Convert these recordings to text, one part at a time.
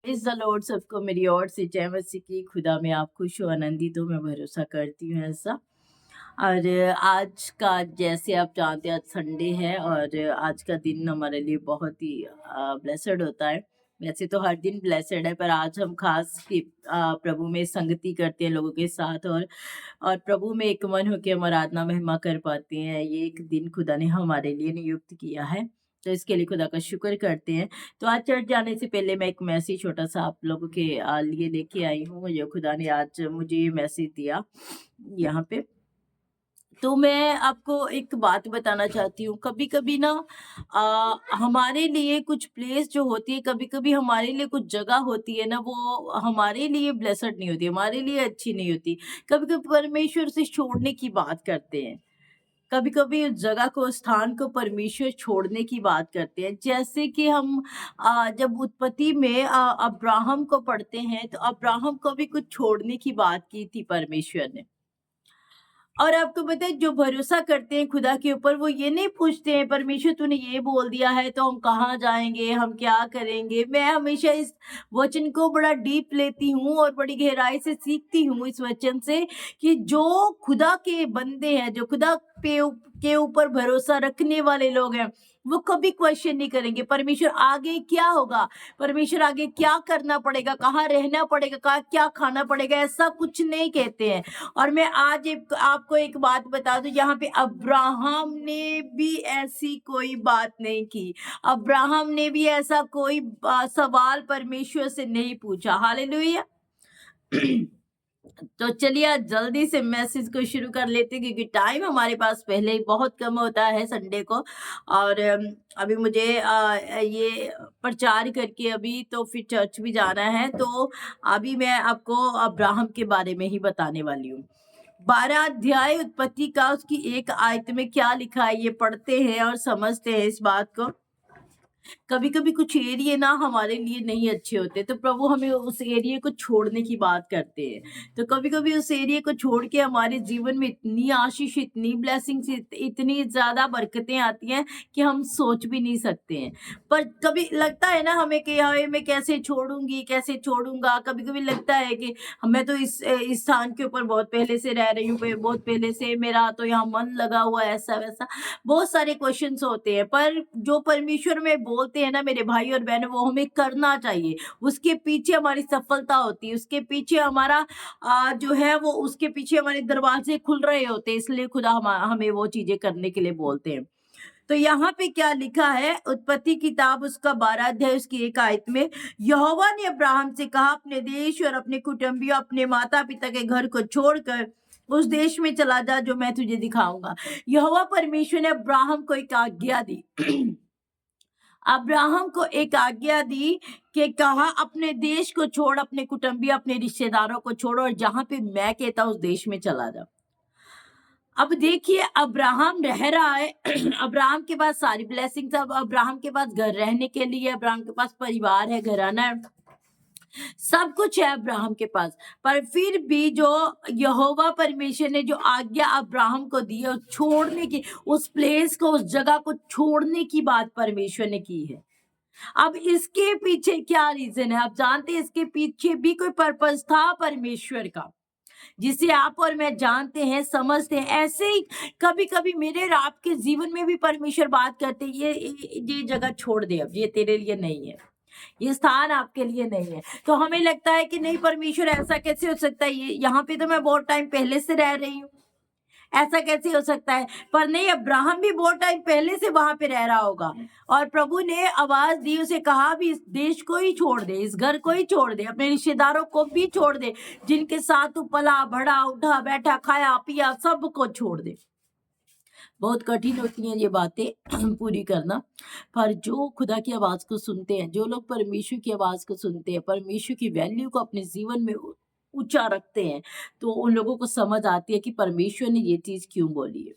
Praise the Lord, सबको मेरी ओर से जय मसीह की। खुदा में आप खुश हो, आनंदित हो, मैं भरोसा करती हूँ ऐसा। और आज का, जैसे आप जानते हैं, आज संडे है और आज का दिन हमारे लिए बहुत ही ब्लेसड होता है। वैसे तो हर दिन ब्लेसड है, पर आज हम खास कि प्रभु में संगति करते हैं लोगों के साथ, और प्रभु में एक मन होकर हम आराधना महिमा कर पाते हैं। ये एक दिन खुदा ने हमारे लिए नियुक्त किया है, तो इसके लिए खुदा का शुक्र करते हैं। तो आज चर्च जाने से पहले मैं एक मैसेज छोटा-सा आप लोगों के लिए लेके आई हूँ, जो खुदा ने आज मुझे ये मैसेज दिया यहाँ पे। तो मैं आपको एक बात बताना चाहती हूँ, कभी-कभी ना हमारे लिए कुछ प्लेस जो होती है, कभी-कभी हमारे लिए कुछ जगह होती है ना, वो हमारे लिए ब्लेस्ड नहीं होती, हमारे लिए अच्छी नहीं होती। कभी-कभी परमेश्वर उसे छोड़ने की बात करते हैं। कभी-कभी उस जगह को, उस स्थान को परमेश्वर छोड़ने की बात करते हैं। जैसे कि हम जब उत्पत्ति में अब्राहम को पढ़ते हैं, तो अब्राहम को भी कुछ छोड़ने की बात की थी परमेश्वर ने। और आपको पता है, जो भरोसा करते हैं खुदा के ऊपर, वो ये नहीं पूछते हैं परमेश्वर तूने ये बोल दिया है तो हम कहाँ जाएँगे, हम क्या करेंगे? मैं हमेशा इस वचन को बड़ा डीप लेती हूँ और बड़ी गहराई से सीखती हूँ इस वचन से, कि जो खुदा के बंदे हैं, जो खुदा के ऊपर भरोसा रखने वाले लोग हैं, वो कभी क्वेश्चन नहीं करेंगे परमेश्वर आगे क्या होगा, परमेश्वर आगे क्या करना पड़ेगा, कहाँ रहना पड़ेगा, कहाँ क्या खाना पड़ेगा, ऐसा कुछ नहीं कहते हैं। और मैं आज एक आपको एक बात बता दूं, यहाँ पे अब्राहम ने भी ऐसी कोई बात नहीं की। अब्राहम ने भी ऐसा कोई सवाल परमेश्वर से नहीं पूछा। हालेलुया। तो चलिए आज जल्दी से मैसेज को शुरू कर लेते हैं, क्योंकि टाइम हमारे पास पहले ही बहुत कम होता है संडे को। और अभी मुझे ये प्रचार करके अभी तो फिर चर्च भी जाना है, तो अभी मैं आपको अब्राहम के बारे में ही बताने वाली हूँ। 12 अध्याय उत्पत्ति का, उसकी एक आयत में क्या लिखा है ये पढ़ते हैं और समझते हैं इस बात को। कभी-कभी कुछ एरिया ना हमारे लिए नहीं अच्छे होते, तो प्रभु हमें उस एरिया को छोड़ने की बात करते हैं। तो कभी-कभी उस एरिया को छोड़ के हमारे जीवन में इतनी आशीष, इतनी ब्लेसिंग्स, इतनी ज़्यादा बरकतें आती हैं कि हम सोच भी नहीं सकते हैं। पर कभी लगता है ना हमें कि हाय मैं कैसे छोड़ूँगी, कैसे छोड़ूँगा? कभी-कभी लगता है कि मैं तो इस स्थान के ऊपर बहुत पहले से रह रही हूँ, बहुत पहले से मेरा तो यहाँ मन लगा हुआ है, ऐसा-वैसा। बहुत सारे क्वेश्चंस होते हैं, पर जो परमेश्वर में बोलते हैं ना मेरे भाई और बहन, वो हमें करना चाहिए। उसके पीछे हमारी सफलता होती है, उसके पीछे हमारा जो है वो, उसके पीछे हमारे दरवाजे खुल रहे होते हैं, इसलिए खुदा हमें वो चीजें करने के लिए बोलते हैं। तो यहाँ पे क्या लिखा है, उत्पत्ति किताब उसका 12 अध्याय उसकी 1 आयत में, यहोवा ने अब्राहम से कहा अपने देश और अपने कुटुंबियों, अपने माता पिता के घर को छोड़कर उस देश में चला जा जो मैं तुझे दिखाऊंगा। यहोवा परमेश्वर ने अब्राहम को एक आज्ञा दी। अब्राहम को एक आज्ञा दी कि कहा अपने देश को छोड़, अपने कुटुंबियों, अपने रिश्तेदारों को छोड़, और जहां पे मैं कहता उस देश में चला जा। अब देखिए अब्राहम रह रहा है। अब्राहम के पास सारी ब्लेसिंग्स, अब अब्राहम के पास घर रहने के लिए, अब्राहम के पास परिवार है, घराना है, सब कुछ है अब्राहम के पास। पर फिर भी जो यहोवा परमेश्वर ने जो आज्ञा अब्राहम को दी है, छोड़ने की, उस प्लेस को, उस जगह को छोड़ने की बात परमेश्वर ने की है। अब इसके पीछे क्या रीजन है, आप जानते हैं इसके पीछे भी कोई पर्पस था परमेश्वर का, जिसे आप और मैं जानते हैं, समझते हैं। ऐसे ही कभी कभी मेरे और आपके जीवन में भी परमेश्वर बात करते हैं, ये जगह छोड़ दे, अब ये तेरे लिए नहीं है, ये स्थान आपके लिए नहीं है। तो हमें लगता है कि नहीं परमेश्वर ऐसा कैसे हो सकता है, ये यहाँ पे तो मैं बहुत टाइम पहले से रह रही हूँ, ऐसा कैसे हो सकता है? पर नहीं, अब्राहम भी बहुत टाइम पहले से वहां पे रह रहा होगा, और प्रभु ने आवाज दी, उसे कहा भी इस देश को ही छोड़ दे, इस घर को ही छोड़ दे, अपने रिश्तेदारों को भी छोड़ दे, जिनके साथ तू पला बढ़ा, उठा बैठा, खाया पिया, सबको छोड़ दे। बहुत कठिन होती हैं ये बातें पूरी करना, पर जो खुदा की आवाज को सुनते हैं, जो लोग परमेश्वर की आवाज को सुनते हैं, परमेश्वर की वैल्यू को अपने जीवन में ऊंचा रखते हैं, तो उन लोगों को समझ आती है कि परमेश्वर ने ये चीज क्यों बोली है।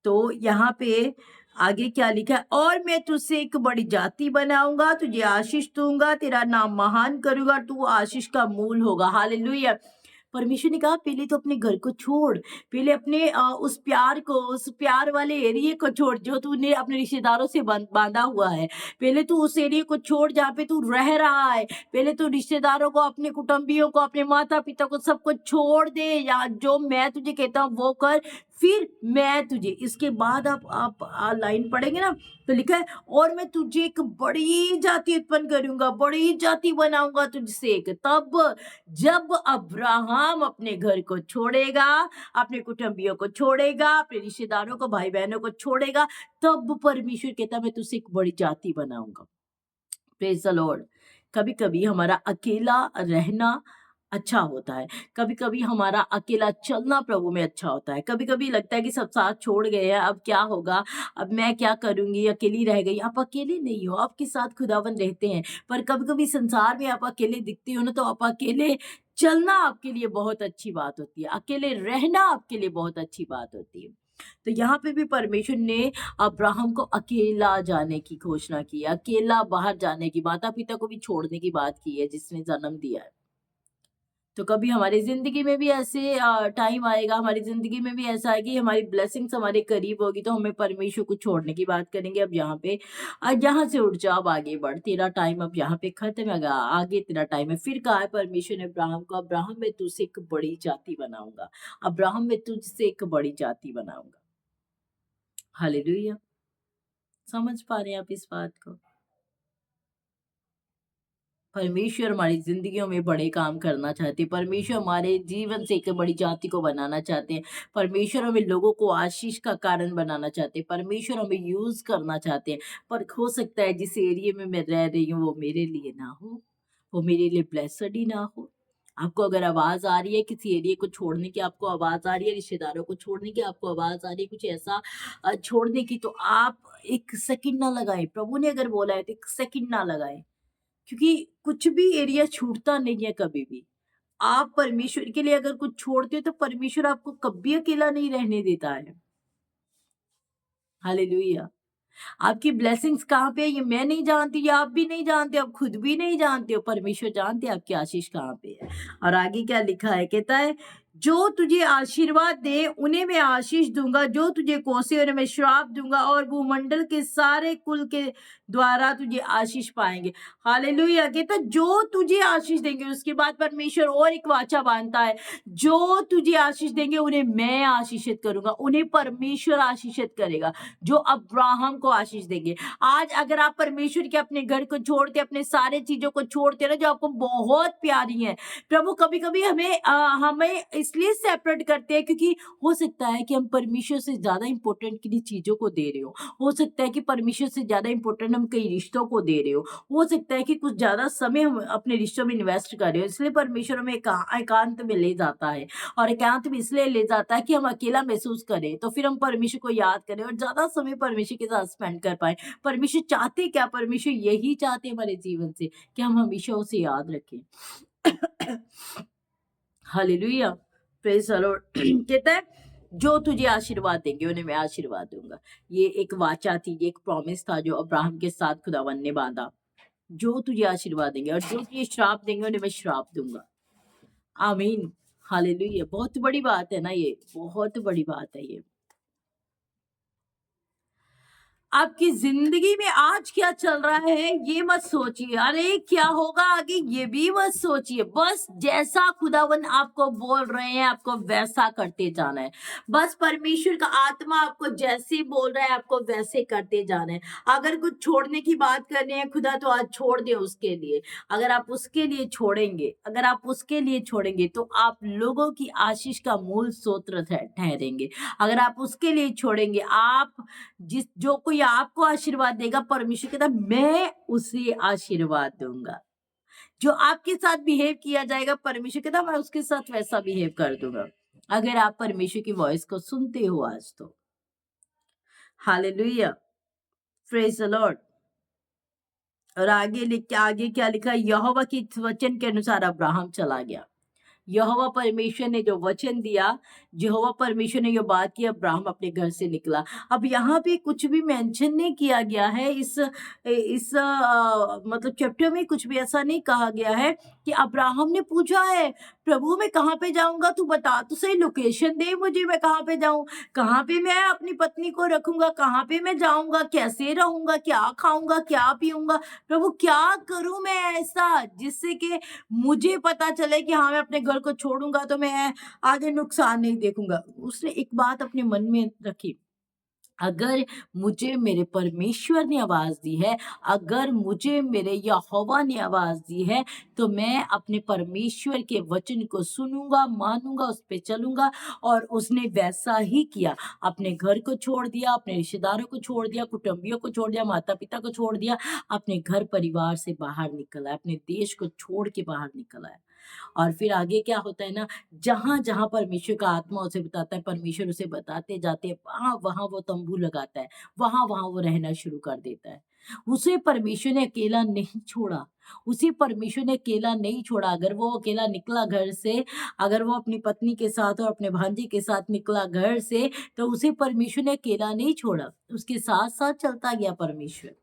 तो यहाँ पे आगे क्या लिखा है, और मैं तुझसे एक बड़ी जाति बनाऊंगा, तुझे आशीष दूंगा, तेरा नाम महान करूंगा, तू आशीष का मूल होगा। हालेलुया। परमेश्वर ने कहा पहले तो अपने घर को छोड़, पहले अपने उस प्यार को, उस प्यार वाले एरिया को छोड़ जो तूने अपने रिश्तेदारों से बांधा हुआ है। पहले तू उस एरिया को छोड़ जहाँ पे तू रह रहा है। पहले तू रिश्तेदारों को, अपने कुटुंबियों को, अपने माता पिता को, सबको छोड़ दे, या जो मैं तुझे कहता हूँ वो कर, फिर मैं तुझे, इसके बाद आप लाइन पढ़ेंगे ना तो लिखा है, और मैं तुझे एक बड़ी जाति उत्पन्न करूंगा, बड़ी जाति बनाऊंगा तुझसे एक। तब जब अब्राहम अपने घर को छोड़ेगा, अपने कुटुंबियों को छोड़ेगा, अपने रिश्तेदारों को, भाई बहनों को छोड़ेगा, तब परमेश्वर कहता मैं तुझसे एक बड़ी जाति बनाऊंगा। Praise the Lord. कभी कभी हमारा अकेला रहना अच्छा होता है, कभी कभी हमारा अकेला चलना प्रभु में अच्छा होता है। कभी कभी लगता है कि सब साथ छोड़ गए हैं, अब क्या होगा, अब मैं क्या करूंगी, अकेली रह गई। आप अकेले नहीं हो, आपके साथ खुदावन रहते हैं। पर कभी कभी संसार में आप अकेले दिखते हो ना, तो आप अकेले चलना आपके लिए बहुत अच्छी बात होती है, अकेले रहना आपके लिए बहुत अच्छी बात होती है। तो यहाँ पे भी परमेश्वर ने अब्राहम को अकेला जाने की घोषणा की है, अकेला बाहर जाने की, माता पिता को भी छोड़ने की बात की है जिसने जन्म दिया है। तो कभी हमारी जिंदगी में भी ऐसे टाइम आएगा, हमारी जिंदगी में भी ऐसा है कि हमारी ब्लेसिंग्स हमारे करीब होगी तो हमें परमेश्वर को छोड़ने की बात करेंगे। अब यहाँ पे यहाँ से उठ जा, अब आगे बढ़, तेरा टाइम अब यहाँ पे खत्म है, आगे तेरा टाइम है। फिर कहा है परमेश्वर ने अब्राहम को, अब्राहम मैं तुझसे एक बड़ी जाति बनाऊंगा, अब्राहम मैं तुझसे एक बड़ी जाति बनाऊंगा। हालेलुया। समझ पा रहे हैं आप इस बात को? परमेश्वर हमारी जिंदगियों में बड़े काम करना चाहते हैं, परमेश्वर हमारे जीवन से एक बड़ी जाति को बनाना चाहते हैं, परमेश्वर हमें लोगों को आशीष का कारण बनाना चाहते हैं, परमेश्वर हमें यूज करना चाहते हैं। पर हो सकता है जिस एरिया में मैं रह रही हूँ वो मेरे लिए ना हो, वो मेरे लिए ब्लेसड ही ना हो। आपको अगर आवाज आ रही है किसी एरिया को छोड़ने की, आपको आवाज आ रही है रिश्तेदारों को छोड़ने की, आपको आवाज आ रही है कुछ ऐसा छोड़ने की, तो आप एक सेकंड ना लगाएं। प्रभु ने अगर बोला है तो एक सेकंड ना लगाएं, क्योंकि कुछ भी एरिया छूटता नहीं है कभी भी। आप परमेश्वर के लिए अगर कुछ छोड़ते हो तो परमेश्वर आपको कभी अकेला नहीं रहने देता है। हालेलुया। आपकी ब्लेसिंग्स कहाँ पे है ये मैं नहीं जानती, ये आप भी नहीं जानते, आप खुद भी नहीं जानते हो, परमेश्वर जानते हैं आपकी आशीष कहाँ पे है। और आगे क्या लिखा है, कहता है जो तुझे आशीर्वाद दे उन्हें मैं आशीष दूंगा, जो तुझे कोसे उन्हें मैं श्राप दूंगा, और भूमंडल के सारे कुल के द्वारा तुझे आशीष पाएंगे। हालेलुया। कहता है जो तुझे आशीष देंगे, उसके बाद परमेश्वर और एक वाचा बांधता है, जो तुझे आशीष देंगे उन्हें मैं आशीषित करूंगा, उन्हें परमेश्वर आशीषित करेगा, जो अब्राहम को आशीष देंगे। आज अगर आप परमेश्वर के अपने घर को छोड़ते, अपने सारे चीजों को छोड़ते ना जो आपको बहुत प्यारी है, प्रभु कभी कभी हमें इसलिए सेपरेट करते हैं क्योंकि हो सकता है कि हम परमेश्वर से ज्यादा इंपॉर्टेंट किसी चीजों को दे रहे हो सकता है कि परमेश्वर से ज्यादा इंपॉर्टेंट हम कई रिश्तों को दे रहे हो सकता है कि कुछ ज्यादा समय हम अपने रिश्तों में इन्वेस्ट कर रहे हो, इसलिए परमेश्वर हमें एकांत में ले जाता है। और एकांत में इसलिए ले जाता है कि हम अकेला महसूस करें, तो फिर हम परमेश्वर को याद करें और ज्यादा समय परमेश्वर के साथ स्पेंड कर पाए। परमेश्वर चाहते क्या, परमेश्वर यही चाहते हमारे जीवन से कि हम हमेशा उसे याद रखें। हालेलुया। Praise the Lord. कहता है जो तुझे आशीर्वाद देंगे उन्हें मैं आशीर्वाद दूंगा। ये एक वाचा थी, ये एक प्रॉमिस था जो अब्राहम के साथ खुदावन ने बांधा। जो तुझे आशीर्वाद देंगे और जो तुझे श्राप देंगे उन्हें मैं श्राप दूंगा। आमीन। हालेलुया। बहुत बड़ी बात है ना, ये बहुत बड़ी बात है। ये आपकी जिंदगी में आज क्या चल रहा है ये मत सोचिए, अरे क्या होगा आगे ये भी मत सोचिए। बस जैसा खुदावन आपको बोल रहे हैं आपको वैसा करते जाना है। बस परमेश्वर का आत्मा आपको जैसे बोल रहा है आपको वैसे करते जाना है। अगर कुछ छोड़ने की बात करनी है खुदा तो आज छोड़ दे उसके लिए। अगर आप उसके लिए छोड़ेंगे, अगर आप उसके लिए छोड़ेंगे तो आप लोगों की आशीष का मूल स्रोत ठहरेंगे। अगर आप उसके लिए छोड़ेंगे, आप जो कोई आपको आशीर्वाद देगा परमेश्वर कहता मैं उसे आशीर्वाद दूंगा। जो आपके साथ बिहेव किया जाएगा परमेश्वर कहता मैं उसके साथ वैसा बिहेव कर दूंगा। अगर आप परमेश्वर की वॉइस को सुनते हो आज तो। हालेलुया। Praise the Lord. और आगे क्या लिखा, यहोवा के वचन के अनुसार अब्राहम चला गया। यहोवा परमेश्वर ने जो वचन दिया, यहोवा परमेश्वर ने जो बात की, अब्राहम अपने घर से निकला। अब यहाँ पे कुछ भी मेंशन नहीं किया गया है, मतलब चैप्टर में कुछ भी ऐसा नहीं कहा गया है कि अब्राहम ने पूछा है, प्रभु मैं कहाँ पे जाऊँगा? तू बता तो सही, लोकेशन दे मुझे, मैं कहाँ पे जाऊँ? कहाँ पे मैं अपनी पत्नी को रखूँगा? कहाँ पे मैं जाऊँगा? कैसे रहूँगा? क्या खाऊँगा? क्या पीऊँगा? प्रभु क्या करूँ मैं ऐसा जिससे कि मुझे पता चले कि हाँ, मैं अपने घर को छोड़ूँगा तो मैं आगे नुकसान नहीं देखूँगा। उसने एक बात अपने मन में रखी, अगर मुझे मेरे परमेश्वर ने आवाज़ दी है, अगर मुझे मेरे यहोवा ने आवाज़ दी है, तो मैं अपने परमेश्वर के वचन को सुनूँगा, मानूँगा, उस पे चलूँगा। और उसने वैसा ही किया। अपने घर को छोड़ दिया, अपने रिश्तेदारों को छोड़ दिया, कुटुंबियों को छोड़ दिया, माता-पिता को छोड़ दिया, अपने घर परिवार से बाहर निकल आया, अपने देश को छोड़ के बाहर निकल आया। और फिर आगे क्या होता है ना, जहाँ-जहाँ परमेश्वर का आत्मा उसे बताता है, परमेश्वर उसे बताते जाते हैं, वहाँ-वहाँ वो तंबू लगाता है, वहाँ-वहाँ वो रहना शुरू कर देता है। उसे परमेश्वर ने अकेला नहीं छोड़ा, उसे परमेश्वर ने अकेला नहीं छोड़ा। अगर वो अकेला निकला घर से, अगर वो अपनी पत्नी के साथ और अपने भांजे के साथ निकला घर से, तो उसे परमेश्वर ने अकेला नहीं छोड़ा, उसके साथ-साथ चलता गया परमेश्वर।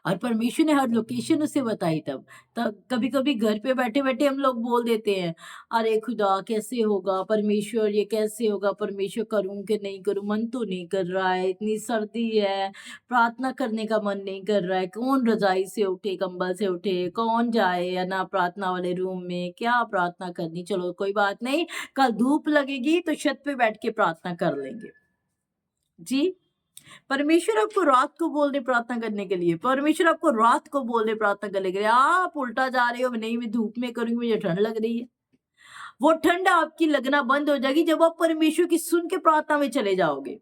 और परमेश्वर ने हर लोकेशन उसे बताई तब। तब कभी-कभी घर पे बैठे-बैठे हम लोग बोल देते हैं, अरे खुदा कैसे होगा? परमेश्वर ये कैसे होगा? परमेश्वर करूँ कि नहीं करूँ? मन तो नहीं कर रहा है, इतनी सर्दी है, प्रार्थना करने का मन नहीं कर रहा है। कौन रज़ाई से उठे, कंबल से उठे? कौन जाए है ना प्रार्थना वाले रूम में? क्या प्रार्थना करनी? चलो कोई बात नहीं, कल धूप लगेगी तो छत पे बैठ के प्रार्थना कर लेंगे। जी। परमेश्वर आपको रात को बोल दे प्रार्थना करने के लिए, परमेश्वर आपको रात को बोल दे प्रार्थना करने के लिए, आप उल्टा जा रहे हो, नहीं मैं धूप में करूँगी, मुझे ठंड लग रही है। वो ठंड आपकी लगना बंद हो जाएगी जब आप परमेश्वर की सुन के प्रार्थना में चले जाओगे।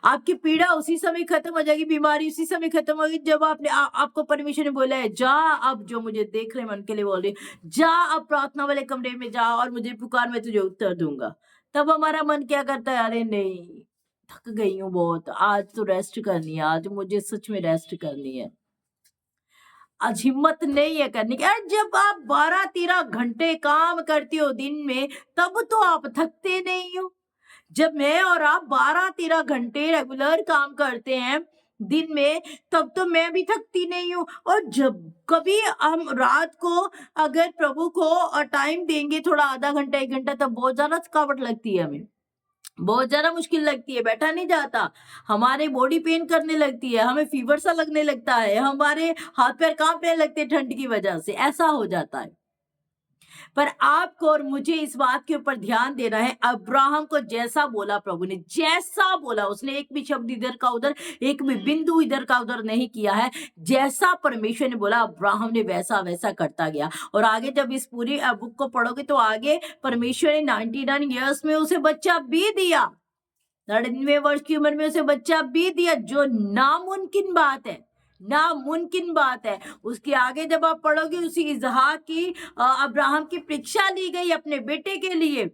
आपकी पीड़ा उसी समय खत्म हो जाएगी, बीमारी उसी समय खत्म होगी जब आपको परमेश्वर ने बोला है, जा अब जो मुझे देख रहे हैं मैं उनके लिए बोल रही हूँ, जा अब प्रार्थना वाले कमरे में जा और मुझे पुकार, मैं तुझे उत्तर दूँगा। तब हमारा मन क्या करता है, अरे नहीं, थक गई हूँ बहुत, आज तो रेस्ट करनी है, आज मुझे सच में रेस्ट करनी है। आज हिम्मत नहीं है करने की। अरे जब आप 12-13 घंटे काम करती हो दिन में, तब तो आप थकते नहीं हो। जब मैं और आप 12-13 घंटे रेगुलर काम करते हैं दिन में, तब तो मैं भी थकती नहीं हूँ। और जब कभी हम रात को अगर प्रभु को टाइम देंगे थोड़ा, आधा घंटा 1 घंटा, तब बहुत ज्यादा थकावट लगती है हमें, बहुत ज़्यादा मुश्किल लगती है, बैठा नहीं जाता। हमारे बॉडी पेन करने लगती है, हमें फ़ीवर सा लगने लगता है, हमारे हाथ-पैर काँपने लगते हैं ठंड की वजह से, ऐसा हो जाता है। पर आपको और मुझे इस बात के ऊपर ध्यान देना है, अब्राहम को जैसा बोला प्रभु ने, जैसा बोला, उसने एक भी शब्द इधर का उधर, एक भी बिंदु इधर का उधर नहीं किया है। जैसा परमेश्वर ने बोला, अब्राहम ने वैसा-वैसा करता गया। और आगे जब इस पूरी बुक को पढ़ोगे तो आगे परमेश्वर ने 99 इयर्स में उसे बच्चा भी दिया। 99 वर्ष की उम्र में उसे बच्चा भी दिया, जो नामुमकिन बात है, नामुमकिन बात है। उसके आगे जब आप पढ़ोगे, उसी इसहाक की अब्राहम की परीक्षा ली गई अपने बेटे के लिए।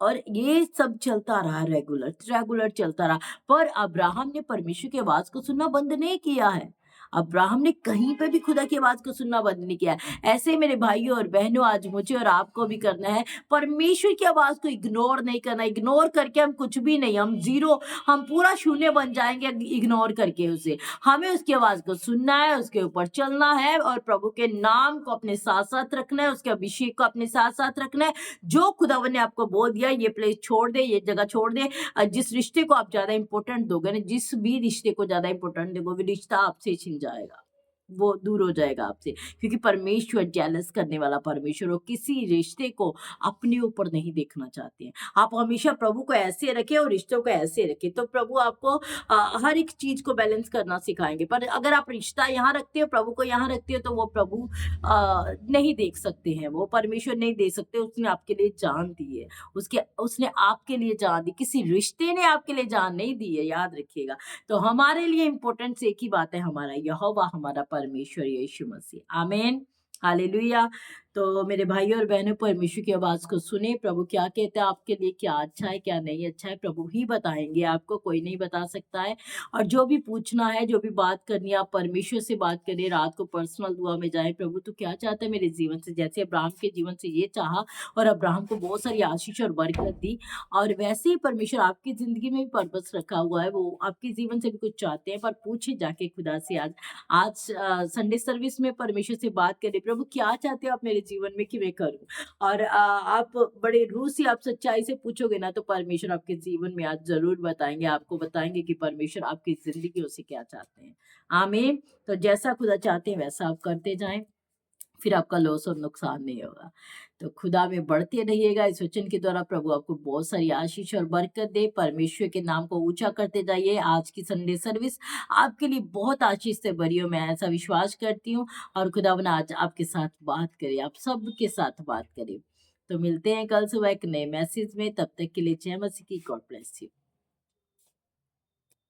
और ये सब चलता रहा, रेगुलर रेगुलर चलता रहा। पर अब्राहम ने परमेश्वर की आवाज को सुनना बंद नहीं किया है। अब्राहम ने कहीं पे भी खुदा की आवाज को सुनना बंद नहीं किया है। ऐसे ही मेरे भाइयों और बहनों, आज मुझे और आपको भी करना है, परमेश्वर की आवाज को इग्नोर नहीं करना। इग्नोर करके हम कुछ भी नहीं, हम जीरो, हम पूरा शून्य बन जाएंगे इग्नोर करके उसे। हमें उसकी आवाज को सुनना है, उसके ऊपर चलना है और प्रभु के नाम को अपने साथ साथ रखना है, उसके अभिषेक को अपने साथ साथ रखना है। जो खुदावन ने आपको बोल दिया, ये प्लेस छोड़ दे, ये जगह छोड़ दे। जिस रिश्ते को आप ज्यादा इंपॉर्टेंट दोगे ना, जिस भी रिश्ते को ज्यादा इंपॉर्टेंट दोगे, वो रिश्ता आपसे छिन जाएगा, वो दूर हो जाएगा आपसे। क्योंकि परमेश्वर जेलस करने वाला परमेश्वर, वो किसी रिश्ते को अपने ऊपर नहीं देखना चाहते हैं। आप हमेशा प्रभु को ऐसे रखें और रिश्तों को ऐसे रखें, तो प्रभु आपको हर एक चीज को बैलेंस करना सिखाएंगे। पर अगर आप रिश्ता यहाँ रखते हो, प्रभु को यहाँ रखते हो, तो वो प्रभु नहीं देख सकते हैं, वो परमेश्वर नहीं दे सकते। उसने आपके लिए जान दी है, उसने आपके लिए जान दी, किसी रिश्ते ने आपके लिए जान नहीं दी है, याद रखिएगा। तो हमारे लिए इम्पोर्टेंट एक ही बात है, हमारा यहोवा, हमारा परमेश्वर यीशु मसीह। आमीन, हालेलुया। तो मेरे भाई और बहनों, परमेश्वर की आवाज़ को सुनें, प्रभु क्या कहता है आपके लिए, क्या अच्छा है, क्या नहीं अच्छा है, प्रभु ही बताएँगे आपको, कोई नहीं बता सकता है। और जो भी पूछना है, जो भी बात करनी है, आप परमेश्वर से बात करिए, रात को पर्सनल दुआ में जाएँ, प्रभु तू क्या चाहता है मेरे जीवन से? जैसे अब्राहम के जीवन से ये चाहा और अब्राहम को बहुत सारी आशीष और बरकत दी, और वैसे ही परमेश्वर आपकी ज़िंदगी में भी पर्पस रखा हुआ है, वो आपके जीवन से भी कुछ चाहते हैं, पर पूछिए जाके खुदा से आज। आज संडे सर्विस में परमेश्वर से बात करें, प्रभु क्या चाहते हो आप मेरे जीवन में कि मैं करूँ? और आप बड़े रूह से आप सच्चाई से पूछोगे ना, तो परमेश्वर आपके जीवन में आज ज़रूर बताएँगे, आपको बताएँगे कि परमेश्वर आपकी ज़िंदगियों से क्या चाहते हैं। आमीन। तो जैसा खुदा चाहते हैं वैसा आप करते जाएँ। फिर आपका लॉस और नुकसान नहीं होगा। तो खुदा में बढ़ते रहिएगा, इस वचन के द्वारा प्रभु आपको बहुत सारी आशीष और बरकत दे। परमेश्वर के नाम को ऊँचा करते जाइए। आज की संडे सर्विस आपके लिए बहुत आशीष से भरी हो, मैं ऐसा विश्वास करती हूँ, और खुदावन आज आपके साथ बात करे, आप सबके साथ बात करे। तो मिलते हैं कल सुबह एक नए मैसेज में, तब तक के लिए जय मसीह की। God bless you.